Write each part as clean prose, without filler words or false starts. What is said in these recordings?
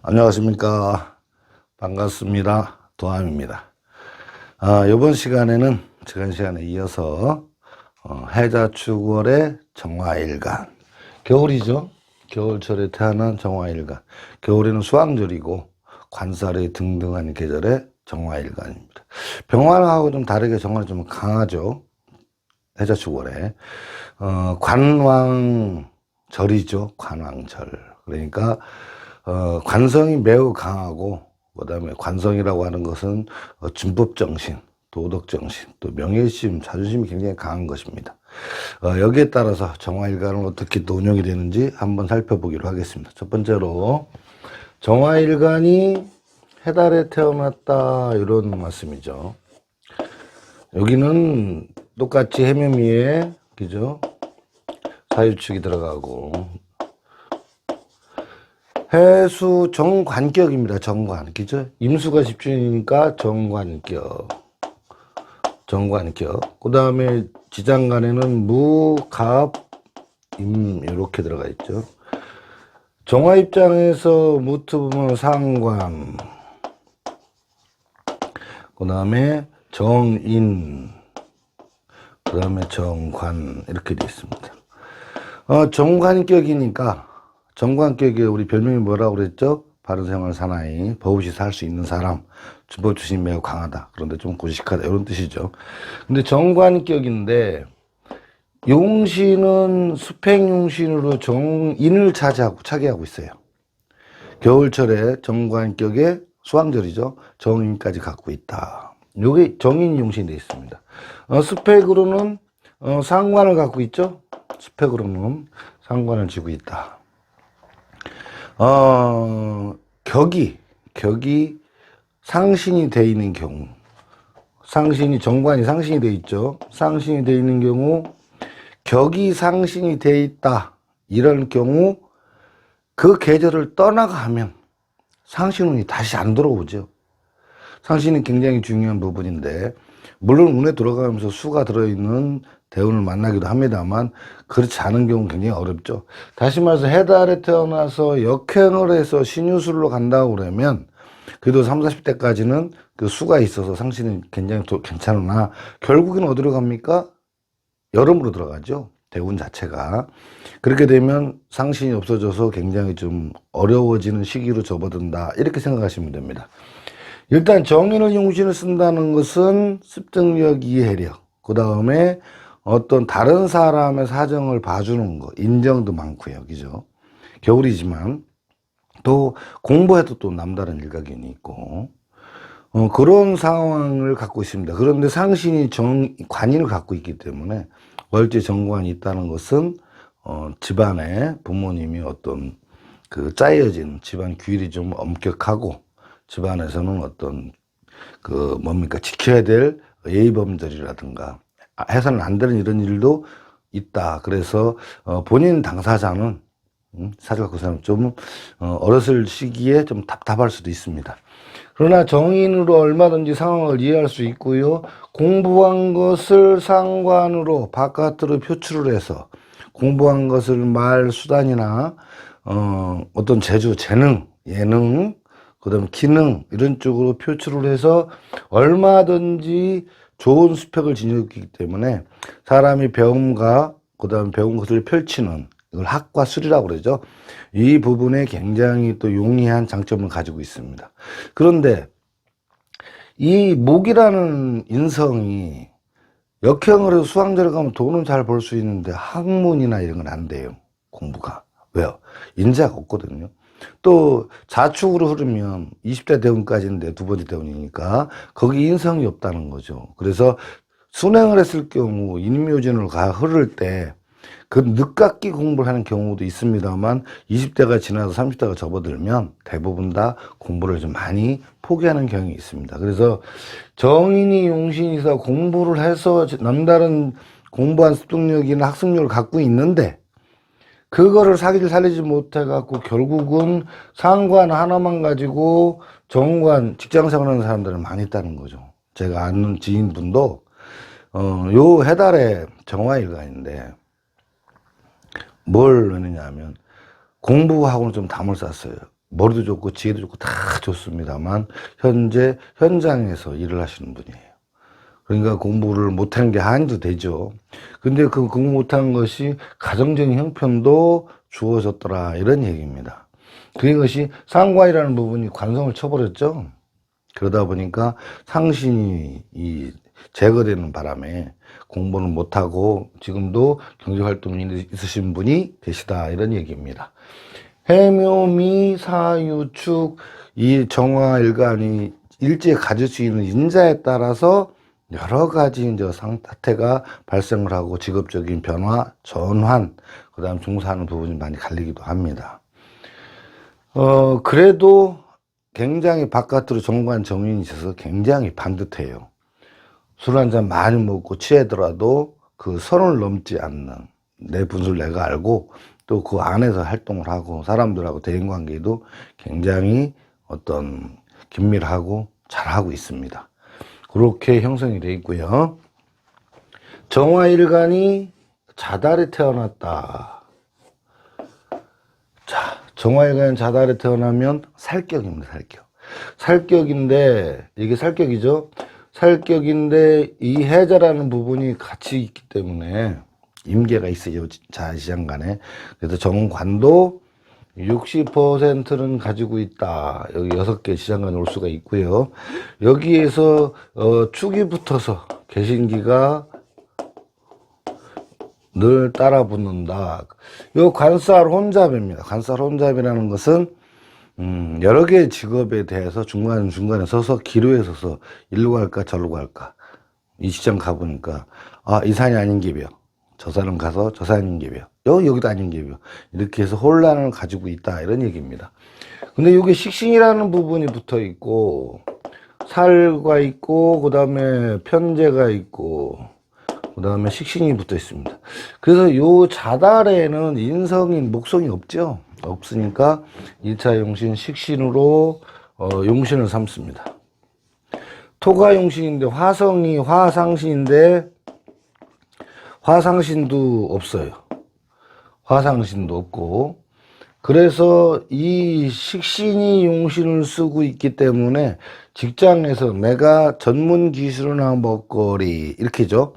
안녕하십니까. 반갑습니다. 도함입니다. 이번 시간에는 지난 시간에 이어서 해자축월의 정화일간, 겨울이죠. 겨울철에 태어난 정화일간, 겨울에는 수확절이고 관살이 등등한 계절의 정화일간입니다. 병화하고 좀 다르게 정화는 좀 강하죠. 해자축월에 관왕절이죠. 관왕절. 그러니까 관성이 매우 강하고, 그 다음에 관성이라고 하는 것은 준법정신, 도덕정신, 또 명예심, 자존심이 굉장히 강한 것입니다. 여기에 따라서 정화일간은 어떻게 또 운영이 되는지 한번 살펴보기로 하겠습니다. 첫 번째로 정화일간이 해달에 태어났다, 이런 말씀이죠. 여기는 똑같이 해면 위에, 그죠? 사유축이 들어가고, 해수 정관격입니다. 정관. 그죠? 임수가 집중이니까 정관격. 그 다음에 지장간에는 무, 갑, 임, 이렇게 들어가 있죠. 정화 입장에서 무트 보면 상관. 그 다음에 정인. 그 다음에 정관. 이렇게 되어 있습니다. 정관격이니까, 정관격에 우리 별명이 뭐라고 그랬죠? 바른생활 사나이, 버릇이 살 수 있는 사람, 주법주심이 매우 강하다. 그런데 좀 고식하다. 이런 뜻이죠. 근데 정관격인데, 용신은 수팽용신으로 정인을 차지하고 있어요. 겨울철에 정관격에 수왕절이죠. 정인까지 갖고 있다. 요게 정인 용신이 되어 있습니다. 수팽으로는 상관을 갖고 있죠. 수팽으로는 상관을 쥐고 있다. 격이 상신이 되어 있는 경우, 정관이 상신이 되어 있죠. 상신이 되어 있는 경우, 격이 상신이 되어 있다. 이런 경우, 그 계절을 떠나가면 상신운이 다시 안 들어오죠. 상신이 굉장히 중요한 부분인데, 물론 운에 들어가면서 수가 들어있는 대운을 만나기도 합니다만, 그렇지 않은 경우는 굉장히 어렵죠. 다시 말해서 해달에 태어나서 역행을 해서 신유술로 간다고 그러면, 그래도 30, 40대까지는 그 수가 있어서 상신은 굉장히 괜찮으나, 결국에는 어디로 갑니까? 여름으로 들어가죠. 대운 자체가. 그렇게 되면 상신이 없어져서 굉장히 좀 어려워지는 시기로 접어든다. 이렇게 생각하시면 됩니다. 일단 정인을 용신을 쓴다는 것은 습득력, 이해력, 그 다음에 어떤 다른 사람의 사정을 봐주는 거, 인정도 많고요. 그죠? 겨울이지만 또 공부해도 또 남다른 일가견이 있고, 그런 상황을 갖고 있습니다. 그런데 상신이 관인을 갖고 있기 때문에 월제 정관이 있다는 것은 집안에 부모님이 어떤 그 짜여진 집안 규율이 좀 엄격하고, 집안에서는 어떤 지켜야 될 예의범절이라든가 해서는 안 되는 이런 일도 있다. 그래서 본인 당사자는 사실 그 사람 좀 어렸을 시기에 좀 답답할 수도 있습니다. 그러나 정인으로 얼마든지 상황을 이해할 수 있고요. 공부한 것을 상관으로 바깥으로 표출을 해서 공부한 것을 말, 수단이나 어떤 재주, 재능, 예능, 그다음 기능 이런 쪽으로 표출을 해서 얼마든지 좋은 스펙을 지녔기 때문에 사람이 배움과 그다음 배운 것을 펼치는, 이걸 학과 술이라고 그러죠. 이 부분에 굉장히 또 용이한 장점을 가지고 있습니다. 그런데 이 목이라는 인성이 역행을 해서 수학절에 가면 돈은 잘 벌 수 있는데 학문이나 이런 건 안 돼요. 공부가. 왜요? 인재가 없거든요. 또 자축으로 흐르면 20대 대운까지인데 두 번째 대운이니까 거기 인성이 없다는 거죠. 그래서 순행을 했을 경우 인묘진으로 흐를 때 그 늦깎이 공부를 하는 경우도 있습니다만 20대가 지나서 30대가 접어들면 대부분 다 공부를 좀 많이 포기하는 경향이 있습니다. 그래서 정인이 용신이서 공부를 해서 남다른 공부한 습득력이나 학습력을 갖고 있는데 그거를 사기를 살리지 못해갖고 결국은 상관 하나만 가지고 정관, 직장생활 하는 사람들은 많이 있다는 거죠. 제가 아는 지인분도 요 해달에 정화일간인데 뭘 하느냐 하면 공부하고는 좀 담을 쌌어요. 머리도 좋고 지혜도 좋고 다 좋습니다만 현재 현장에서 일을 하시는 분이에요. 그러니까 공부를 못한 게 한도 되죠. 근데 그 공부 못한 것이 가정적인 형편도 주어졌더라 이런 얘기입니다. 그것이 상관이라는 부분이 관성을 쳐버렸죠. 그러다 보니까 상신이 제거되는 바람에 공부는 못하고 지금도 경제활동이 있으신 분이 계시다 이런 얘기입니다. 해묘미 사유축 이 정화일간이 일제에 가질 수 있는 인자에 따라서 여러 가지 이제 상태가 발생을 하고 직업적인 변화, 전환, 그 다음 종사하는 부분이 많이 갈리기도 합니다. 그래도 굉장히 바깥으로 정관 정인이 있어서 굉장히 반듯해요. 술 한잔 많이 먹고 취하더라도 그 선을 넘지 않는 내 분수를 내가 알고 또 그 안에서 활동을 하고 사람들하고 대인관계도 굉장히 어떤 긴밀하고 잘하고 있습니다. 그렇게 형성이 되어 있고요. 정화일간이 자달에 태어났다. 자, 정화일간이 자달에 태어나면 살격입니다. 살격. 살격인데 이게 살격이죠. 살격인데 이 해자라는 부분이 같이 있기 때문에 임계가 있어요. 자시장 간에. 그래서 정관도 60%는 가지고 있다. 여기 6개 시장간에 올 수가 있고요. 여기에서 축이 붙어서 개신기가 늘 따라 붙는다. 요 관살 혼잡입니다. 관살 혼잡이라는 것은 여러 개의 직업에 대해서 중간에 서서 기로에 서서 일로 갈까 저로 갈까 이 시장 가보니까 이 산이 아닌 게벼 저 산은 가서 저 산인 게벼 여기도 아닌 게벼 이렇게 해서 혼란을 가지고 있다 이런 얘기입니다. 근데 이게 식신이라는 부분이 붙어 있고 살과 있고 그 다음에 편제가 있고 그 다음에 식신이 붙어 있습니다. 그래서 요 자달에는 인성인 목성이 없죠. 없으니까 1차 용신 식신으로 용신을 삼습니다. 토가 용신인데 화성이 화상신인데 화상신도 없어요. 화상신도 없고 그래서 이 식신이 용신을 쓰고 있기 때문에 직장에서 내가 전문 기술이나 먹거리 이렇게죠.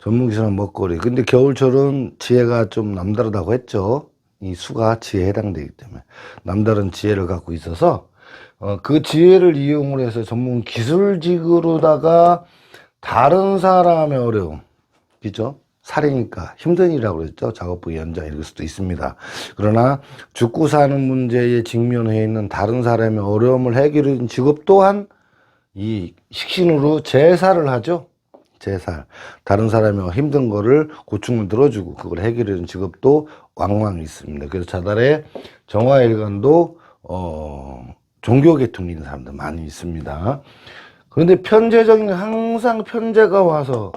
전문 기술이나 먹거리. 근데 겨울철은 지혜가 좀 남다르다고 했죠. 이 수가 지혜에 해당되기 때문에 남다른 지혜를 갖고 있어서 그 지혜를 이용을 해서 전문 기술직으로다가 다른 사람의 어려움, 그죠? 살이니까 힘든 일이라고 그랬죠. 작업부 연장 이럴 수도 있습니다. 그러나 죽고 사는 문제에 직면해 있는 다른 사람의 어려움을 해결하는 직업 또한 이 식신으로 제사를 하죠. 제살. 다른 사람의 힘든 거를 고충을 들어주고 그걸 해결하는 직업도 왕왕 있습니다. 그래서 자달에 정화일간도 종교 계통이 있는 사람들 많이 있습니다. 그런데 편제적인 항상 편제가 와서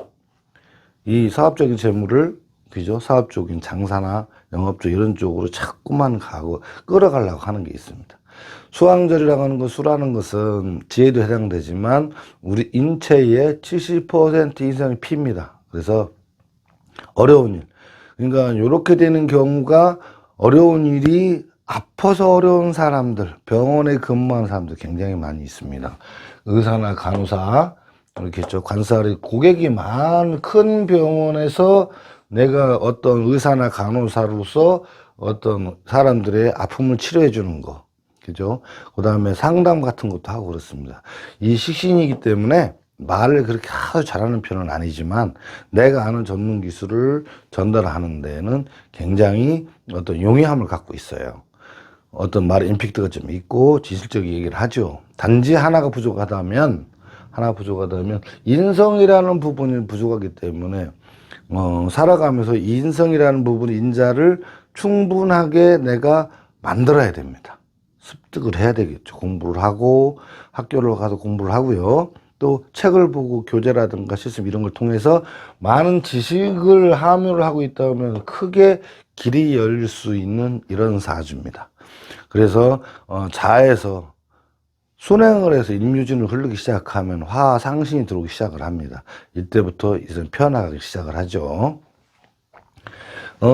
이 사업적인 재물을 그죠? 사업적인 장사나 영업적 이런 쪽으로 자꾸만 가고 끌어가려고 하는 게 있습니다. 수왕절이라고 하는 것, 수라는 것은 지혜도 해당되지만 우리 인체의 70% 이상이 피입니다. 그래서 어려운 일. 그러니까 이렇게 되는 경우가 어려운 일이 아파서 어려운 사람들, 병원에 근무하는 사람들 굉장히 많이 있습니다. 의사나 간호사, 이렇게 죠 관살이 고객이 많은 큰 병원에서 내가 어떤 의사나 간호사로서 어떤 사람들의 아픔을 치료해 주는 거. 그죠? 그 다음에 상담 같은 것도 하고 그렇습니다. 이 식신이기 때문에 말을 그렇게 아주 잘하는 편은 아니지만 내가 아는 전문 기술을 전달하는 데는 굉장히 어떤 용이함을 갖고 있어요. 어떤 말에 임팩트가 좀 있고 지식적인 얘기를 하죠. 단지 하나가 부족하다면 인성이라는 부분이 부족하기 때문에 살아가면서 인성이라는 부분 인자를 충분하게 내가 만들어야 됩니다. 습득을 해야 되겠죠. 공부를 하고 학교를 가서 공부를 하고요. 또 책을 보고 교재라든가 시스템 이런 걸 통해서 많은 지식을 함유를 하고 있다면 크게 길이 열릴 수 있는 이런 사주입니다. 그래서 자에서 순행을 해서 임유진을 흐르기 시작하면 화상신이 들어오기 시작을 합니다. 이때부터 이제 편하게 시작을 하죠.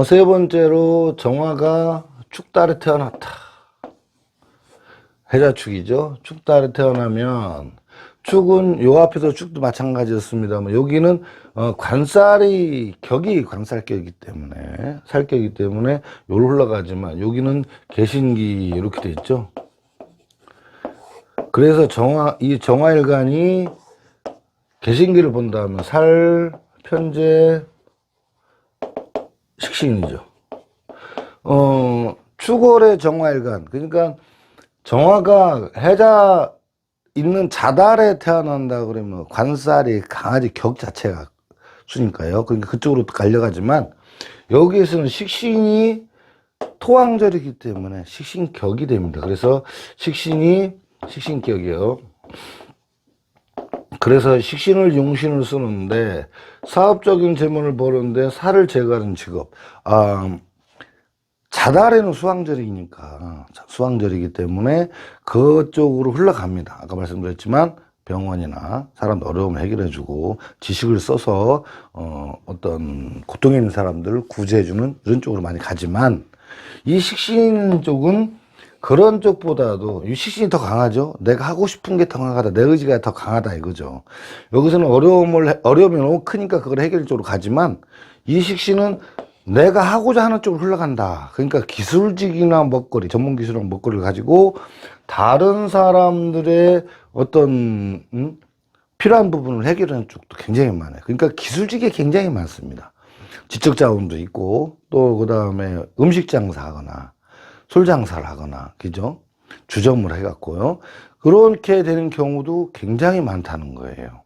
세 번째로 정화가 축달에 태어났다. 해자축이죠. 축달에 태어나면 축은 요 앞에서 축도 마찬가지였습니다만 여기는 관살이 격이 관살격이기 때문에 살격이기 때문에 요로 흘러가지만 여기는 개신기 이렇게 돼 있죠. 그래서 이 정화일간이 개신기를 본다면 살, 편재, 식신이죠. 축월의 정화일간, 그러니까 정화가 해자 있는 자달에 태어난다 그러면 관살이 강아지 격 자체가 수니까요. 그러니까 그쪽으로 갈려가지만 여기에서는 식신이 토왕절이기 때문에 식신격이 됩니다. 그래서 식신이 식신격이요. 그래서 식신을 용신을 쓰는데 사업적인 재물을 버는데 살을 제거하는 직업. 자달에는 수왕절이니까 수왕절이기 때문에 그쪽으로 흘러갑니다. 아까 말씀드렸지만 병원이나 사람 어려움을 해결해주고 지식을 써서 어떤 고통에 있는 사람들을 구제해주는 이런 쪽으로 많이 가지만 이 식신 쪽은 그런 쪽보다도 이 식신이 더 강하죠. 내가 하고 싶은 게 더 강하다. 내 의지가 더 강하다 이거죠. 여기서는 어려움이 너무 크니까 그걸 해결 쪽으로 가지만 이 식신은 내가 하고자 하는 쪽으로 흘러간다. 그러니까 기술직이나 먹거리, 전문 기술이나 먹거리를 가지고 다른 사람들의 어떤 필요한 부분을 해결하는 쪽도 굉장히 많아요. 그러니까 기술직이 굉장히 많습니다. 지적 자원도 있고 또 그다음에 음식 장사하거나 술 장사를 하거나 그죠? 주점을 해갖고요. 그렇게 되는 경우도 굉장히 많다는 거예요.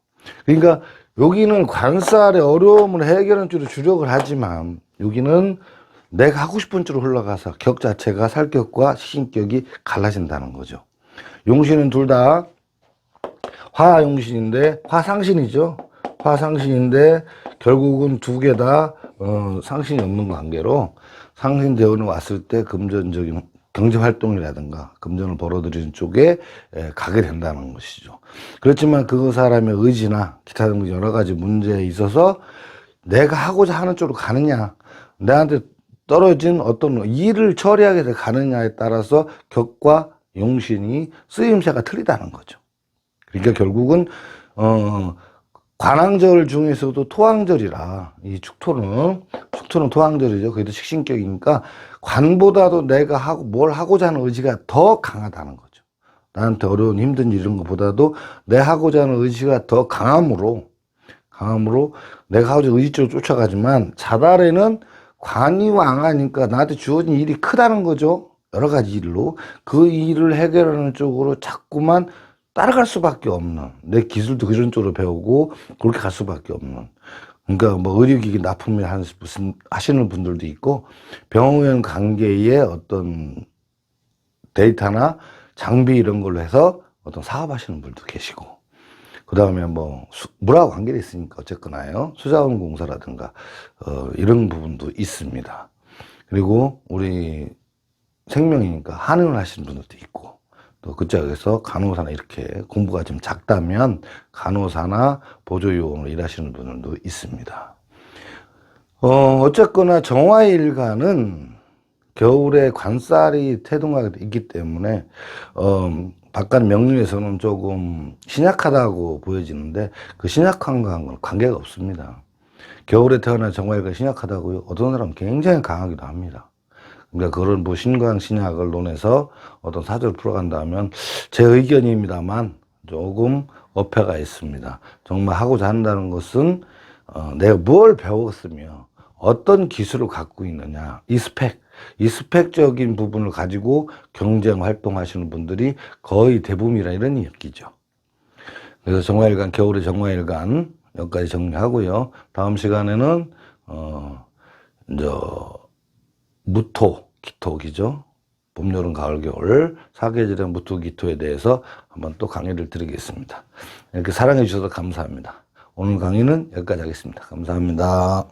그러니까 여기는 관살의 어려움을 해결하는 쪽으로 주력을 하지만 여기는 내가 하고 싶은 쪽으로 흘러가서 격 자체가 살격과 식신격이 갈라진다는 거죠. 용신은 둘 다 화용신인데 화상신이죠. 화상신인데 결국은 두 개 다 상신이 없는 관계로 상신 대원이 왔을 때 금전적인 경제활동이라든가 금전을 벌어들이는 쪽에 가게 된다는 것이죠. 그렇지만 그 사람의 의지나 기타 등등 여러 가지 문제에 있어서 내가 하고자 하는 쪽으로 가느냐, 내한테 떨어진 어떤 일을 처리하게 가느냐에 따라서 격과 용신이 쓰임새가 틀리다는 거죠. 그러니까 결국은 관왕절 중에서도 토왕절이라 이 축토는 토왕절이죠. 그래도 식신격이니까 관보다도 내가 뭘 하고자 하는 의지가 더 강하다는 거죠. 나한테 어려운 힘든 일 이런 것보다도 내 하고자 하는 의지가 더 강함으로 내가 하고자 하는 의지 쪽으로 쫓아가지만 자달에는 관이 왕하니까 나한테 주어진 일이 크다는 거죠. 여러 가지 일로 그 일을 해결하는 쪽으로 자꾸만 따라갈 수밖에 없는, 내 기술도 그런 쪽으로 배우고 그렇게 갈 수밖에 없는. 그러니까 뭐 의료기기 납품을 하시는 분들도 있고 병원 관계의 어떤 데이터나 장비 이런 걸로 해서 어떤 사업하시는 분도 계시고 그 다음에 뭐 물하고 관계가 있으니까 어쨌거나요 수자원공사라든가 이런 부분도 있습니다. 그리고 우리 생명이니까 한의원 하시는 분들도 있고 또 그쪽에서 간호사나 이렇게 공부가 좀 작다면 간호사나 보조요원으로 일하시는 분들도 있습니다. 어쨌거나 정화일간은 겨울에 관살이 태동하게 있기 때문에 바깥 명리에서는 조금 신약하다고 보여지는데 그 신약한 거하고는 관계가 없습니다. 겨울에 태어난 정화일간이 신약하다고요? 어떤 사람은 굉장히 강하기도 합니다. 그러니까 그런 뭐 신광 신약을 논해서 어떤 사주를 풀어간다면 제 의견입니다만 조금 어폐가 있습니다. 정말 하고자 한다는 것은 내가 뭘 배웠으며 어떤 기술을 갖고 있느냐 이 스펙적인 부분을 가지고 경쟁 활동하시는 분들이 거의 대부분이라 이런 얘기죠. 그래서 정화일간 겨울의 정화일간 여기까지 정리하고요. 다음 시간에는 무토, 기토기죠. 봄, 여름, 가을, 겨울 사계절의 무토, 기토에 대해서 한번 또 강의를 드리겠습니다. 이렇게 사랑해 주셔서 감사합니다. 오늘 강의는 여기까지 하겠습니다. 감사합니다.